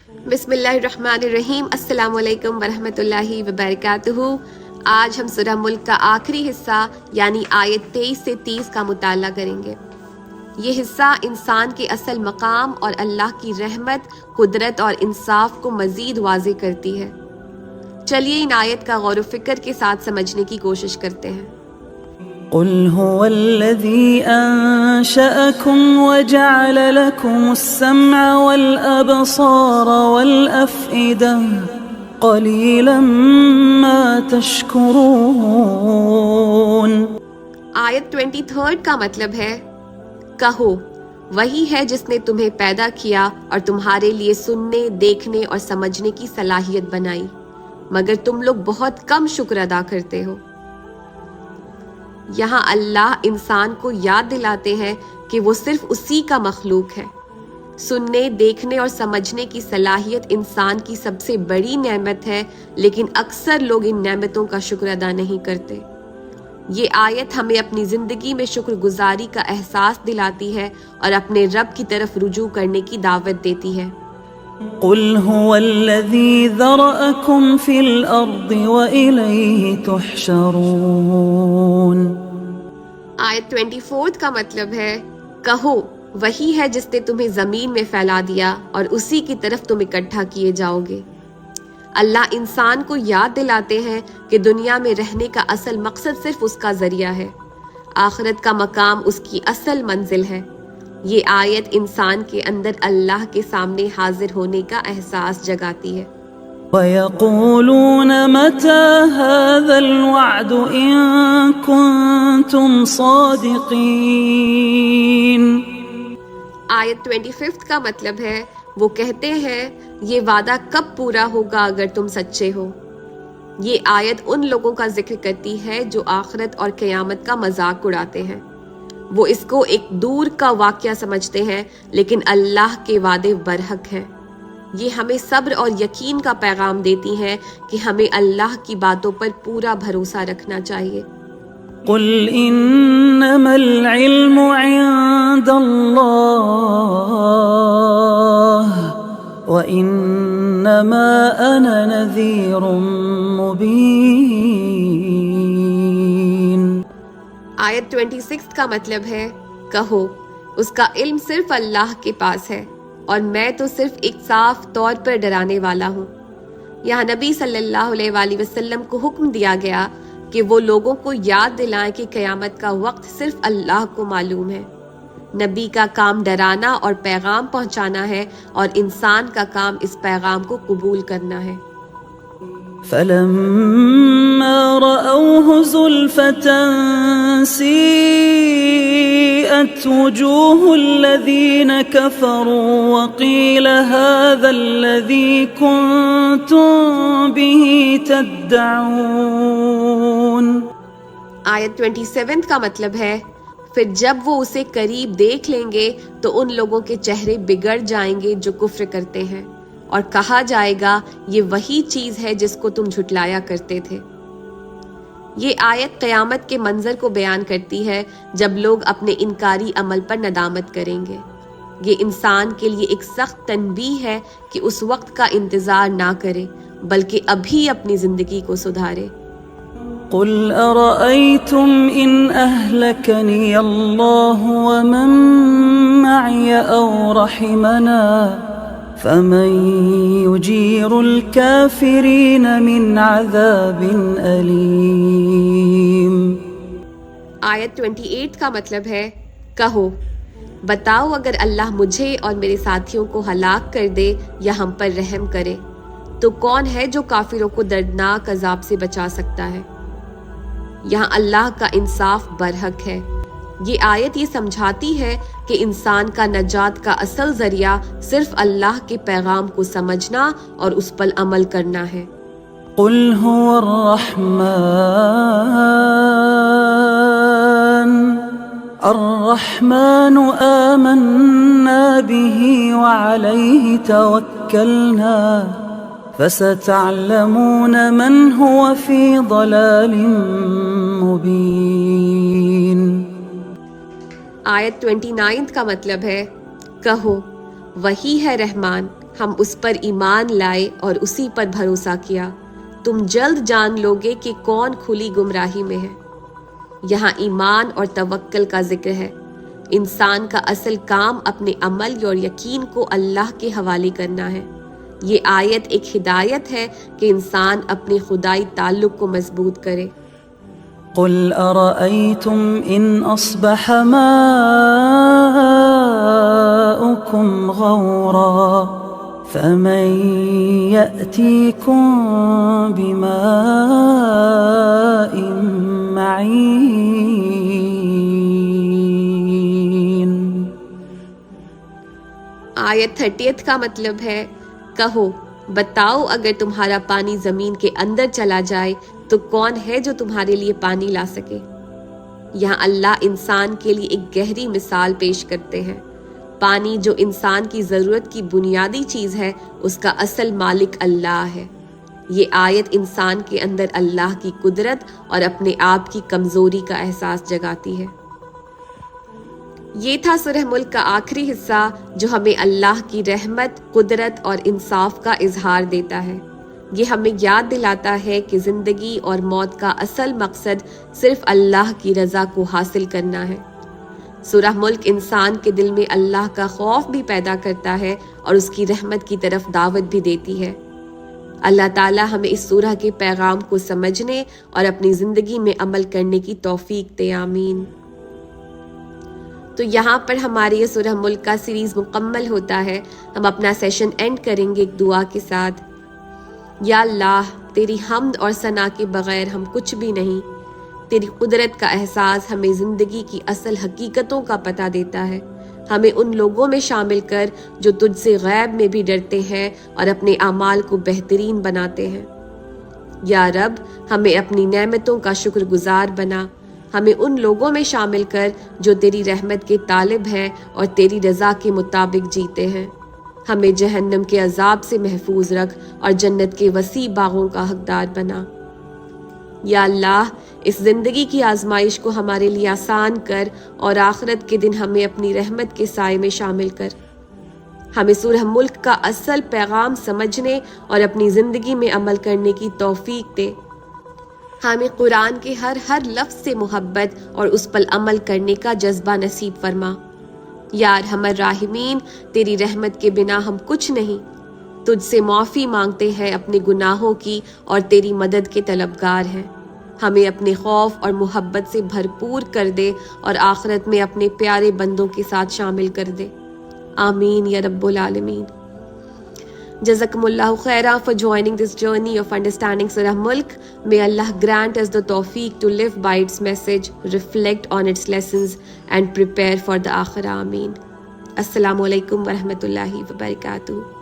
بسم اللہ الرحمن الرحیم۔ السلام علیکم ورحمۃ اللہ وبرکاتہ۔ آج ہم سورہ ملک کا آخری حصہ یعنی آیت 23 سے 30 کا مطالعہ کریں گے۔ یہ حصہ انسان کے اصل مقام اور اللہ کی رحمت، قدرت اور انصاف کو مزید واضح کرتی ہے۔ چلیے ان آیت کا غور و فکر کے ساتھ سمجھنے کی کوشش کرتے ہیں۔ قل هو الذي أنشأكم وجعل لكم السمع والأبصار والأفئدة قليلا ما تشكرون۔ آیت 23 کا مطلب ہے کہو وہی ہے جس نے تمہیں پیدا کیا اور تمہارے لیے سننے، دیکھنے اور سمجھنے کی صلاحیت بنائی، مگر تم لوگ بہت کم شکر ادا کرتے ہو۔ یہاں اللہ انسان کو یاد دلاتے ہیں کہ وہ صرف اسی کا مخلوق ہے۔ سننے، دیکھنے اور سمجھنے کی صلاحیت انسان کی سب سے بڑی نعمت ہے، لیکن اکثر لوگ ان نعمتوں کا شکر ادا نہیں کرتے۔ یہ آیت ہمیں اپنی زندگی میں شکر گزاری کا احساس دلاتی ہے اور اپنے رب کی طرف رجوع کرنے کی دعوت دیتی ہے۔ قل هو الذي ذرأكم في الأرض وإليه تحشرون۔ آیت 24 کا مطلب ہے کہو وہی ہے جس نے تمہیں زمین میں پھیلا دیا اور اسی کی طرف تم اکٹھا کیے جاؤ گے۔ اللہ انسان کو یاد دلاتے ہیں کہ دنیا میں رہنے کا اصل مقصد صرف اس کا ذریعہ ہے، آخرت کا مقام اس کی اصل منزل ہے۔ یہ آیت انسان کے اندر اللہ کے سامنے حاضر ہونے کا احساس جگاتی ہے۔ وَيَقُولُونَ مَتَى هَذَا الْوَعْدُ إِن كُنتُمْ صَادِقِينَ۔ آیت 25 کا مطلب ہے وہ کہتے ہیں یہ وعدہ کب پورا ہوگا اگر تم سچے ہو۔ یہ آیت ان لوگوں کا ذکر کرتی ہے جو آخرت اور قیامت کا مذاق اڑاتے ہیں۔ وہ اس کو ایک دور کا واقعہ سمجھتے ہیں، لیکن اللہ کے وعدے برحق ہیں۔ یہ ہمیں صبر اور یقین کا پیغام دیتی ہیں کہ ہمیں اللہ کی باتوں پر پورا بھروسہ رکھنا چاہیے۔ قل انما العلم عند اللہ وانما انا نذیر مبین۔ آیت 26 کا مطلب ہے کہو اس کا علم صرف اللہ کے پاس ہے اور میں تو صرف ایک صاف طور پر ڈرانے والا ہوں۔ یہاں نبی صلی اللہ علیہ وآلہ وسلم کو حکم دیا گیا کہ وہ لوگوں کو یاد دلائیں کہ قیامت کا وقت صرف اللہ کو معلوم ہے۔ نبی کا کام ڈرانا اور پیغام پہنچانا ہے اور انسان کا کام اس پیغام کو قبول کرنا ہے۔ فَلَمَّا رَأَوْهُ زُلْفَةً سِيئَتْ وُجُوهُ الَّذِينَ كَفَرُوا وَقِيلَ هَذَا الَّذِي كُنتُم بِهِ تَدَّعُونَ۔ آیت 27 کا مطلب ہے پھر جب وہ اسے قریب دیکھ لیں گے تو ان لوگوں کے چہرے بگڑ جائیں گے جو کفر کرتے ہیں، اور کہا جائے گا یہ وہی چیز ہے جس کو تم جھٹلایا کرتے تھے۔ یہ آیت قیامت کے منظر کو بیان کرتی ہے جب لوگ اپنے انکاری عمل پر ندامت کریں گے۔ یہ انسان کے لیے ایک سخت تنبیہ ہے کہ اس وقت کا انتظار نہ کرے بلکہ ابھی اپنی زندگی کو سدھارے۔ قل ارأيتم ان اهلكني الله ومن معي او رحمنا فمن يجير الكافرين من عذاب أليم۔ آیت 28 کا مطلب ہے کہو بتاؤ اگر اللہ مجھے اور میرے ساتھیوں کو ہلاک کر دے یا ہم پر رحم کرے تو کون ہے جو کافروں کو دردناک عذاب سے بچا سکتا ہے۔ یہاں اللہ کا انصاف برحق ہے۔ یہ آیت یہ سمجھاتی ہے کہ انسان کا نجات کا اصل ذریعہ صرف اللہ کے پیغام کو سمجھنا اور اس پر عمل کرنا ہے۔ قل هو الرحمن آمنا به وعليه توكلنا فستعلمون من هو في ضلال مبين۔ آیت 29 کا مطلب ہے کہو وہی ہے رحمان، ہم اس پر ایمان لائے اور اسی پر بھروسہ کیا، تم جلد جان لوگے کہ کون کھلی گمراہی میں ہے۔ یہاں ایمان اور توکل کا ذکر ہے۔ انسان کا اصل کام اپنے عمل اور یقین کو اللہ کے حوالے کرنا ہے۔ یہ آیت ایک ہدایت ہے کہ انسان اپنے خدائی تعلق کو مضبوط کرے۔ قل أرأيتم إن أصبح ماؤكم غورا فمن يأتيكم بماء معين۔ آیت 30 کا مطلب ہے، کہو بتاؤ اگر تمہارا پانی زمین کے اندر چلا جائے تو کون ہے جو تمہارے لیے پانی لا سکے؟ یہاں اللہ انسان کے لیے ایک گہری مثال پیش کرتے ہیں۔ پانی جو انسان کی ضرورت کی بنیادی چیز ہے، اس کا اصل مالک اللہ ہے۔ یہ آیت انسان کے اندر اللہ کی قدرت اور اپنے آپ کی کمزوری کا احساس جگاتی ہے۔ یہ تھا سورہ ملک کا آخری حصہ جو ہمیں اللہ کی رحمت، قدرت اور انصاف کا اظہار دیتا ہے۔ یہ ہمیں یاد دلاتا ہے کہ زندگی اور موت کا اصل مقصد صرف اللہ کی رضا کو حاصل کرنا ہے۔ سورہ ملک انسان کے دل میں اللہ کا خوف بھی پیدا کرتا ہے اور اس کی رحمت کی طرف دعوت بھی دیتی ہے۔ اللہ تعالی ہمیں اس سورہ کے پیغام کو سمجھنے اور اپنی زندگی میں عمل کرنے کی توفیق دے، آمین۔ تو یہاں پر ہماری یہ سورہ ملک کا سیریز مکمل ہوتا ہے۔ ہم اپنا سیشن اینڈ کریں گے ایک دعا کے ساتھ۔ یا اللہ، تیری حمد اور ثنا کے بغیر ہم کچھ بھی نہیں۔ تیری قدرت کا احساس ہمیں زندگی کی اصل حقیقتوں کا پتہ دیتا ہے۔ ہمیں ان لوگوں میں شامل کر جو تجھ سے غیب میں بھی ڈرتے ہیں اور اپنے اعمال کو بہترین بناتے ہیں۔ یا رب، ہمیں اپنی نعمتوں کا شکر گزار بنا۔ ہمیں ان لوگوں میں شامل کر جو تیری رحمت کے طالب ہیں اور تیری رضا کے مطابق جیتے ہیں۔ ہمیں جہنم کے عذاب سے محفوظ رکھ اور جنت کے وسیع باغوں کا حقدار بنا۔ یا اللہ، اس زندگی کی آزمائش کو ہمارے لیے آسان کر اور آخرت کے دن ہمیں اپنی رحمت کے سائے میں شامل کر۔ ہمیں سورہ ملک کا اصل پیغام سمجھنے اور اپنی زندگی میں عمل کرنے کی توفیق دے۔ ہمیں قرآن کے ہر لفظ سے محبت اور اس پر عمل کرنے کا جذبہ نصیب فرما۔ یا ارحم الراحمین، تیری رحمت کے بنا ہم کچھ نہیں۔ تجھ سے معافی مانگتے ہیں اپنے گناہوں کی اور تیری مدد کے طلبگار ہیں۔ ہمیں اپنے خوف اور محبت سے بھرپور کر دے اور آخرت میں اپنے پیارے بندوں کے ساتھ شامل کر دے، آمین یا رب العالمین۔ جزاکم اللہ خیرا for joining this journey of understanding Surah Mulk. May Allah grant us the tawfiq to live by its message, reflect on its lessons and prepare for the akhirah. Ameen. Assalamu alaikum wa rahmatullahi wa barakatuh.